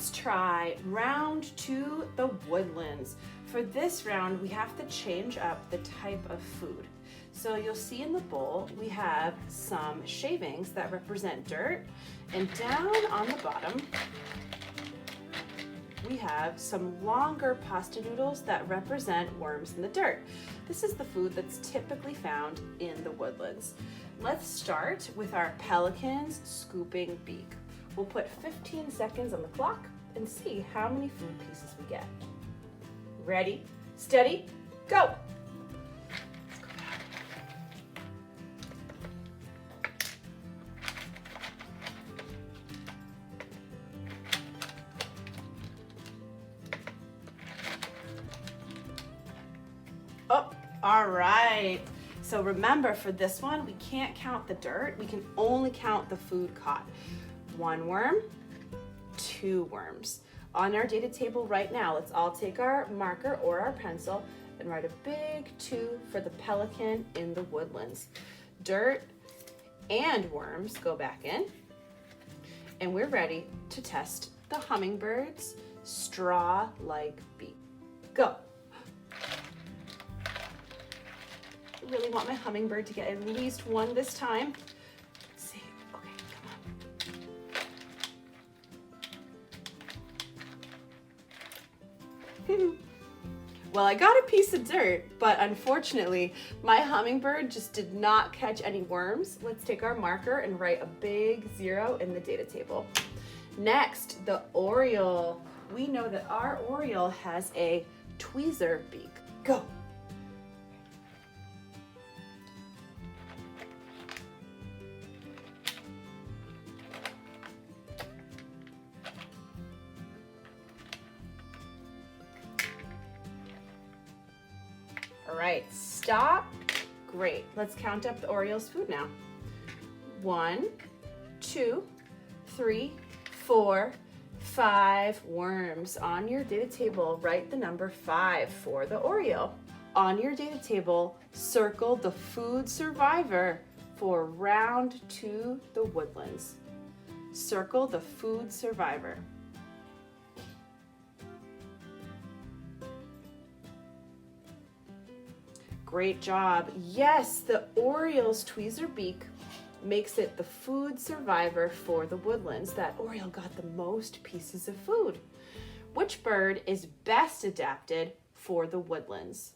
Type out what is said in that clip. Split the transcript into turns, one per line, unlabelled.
let's try round 2, the Woodlands. For this round, we have to change up the type of food. So you'll see in the bowl, we have some shavings that represent dirt, and down on the bottom, we have some longer pasta noodles that represent worms in the dirt. This is the food that's typically found in the Woodlands. Let's start with our pelican's scooping beak. We'll put 15 seconds on the clock and see how many food pieces we get. Ready, steady, go! Oh, all right. So remember, for this one, we can't count the dirt. We can only count the food caught. 1 worm, 2 worms. On our data table right now, let's all take our marker or our pencil and write a big 2 for the pelican in the Woodlands. Dirt and worms go back in. And we're ready to test the hummingbird's straw-like beak. Go. I really want my hummingbird to get at least 1 this time. Let's see. Okay, come on. Well, I got a piece of dirt, but unfortunately, my hummingbird just did not catch any worms. Let's take our marker and write a big 0 in the data table. Next, the oriole. We know that our oriole has a tweezer beak. Go. All right, stop. Great. Let's count up the oriole's food now. 1, 2, 3, 4, 5 worms. On your data table, write the number 5 for the oriole. On your data table, circle the food survivor for round 2, the Woodlands. Circle the food survivor. Great job. Yes, the oriole's tweezer beak makes it the food survivor for the Woodlands. That oriole got the most pieces of food. Which bird is best adapted for the Woodlands?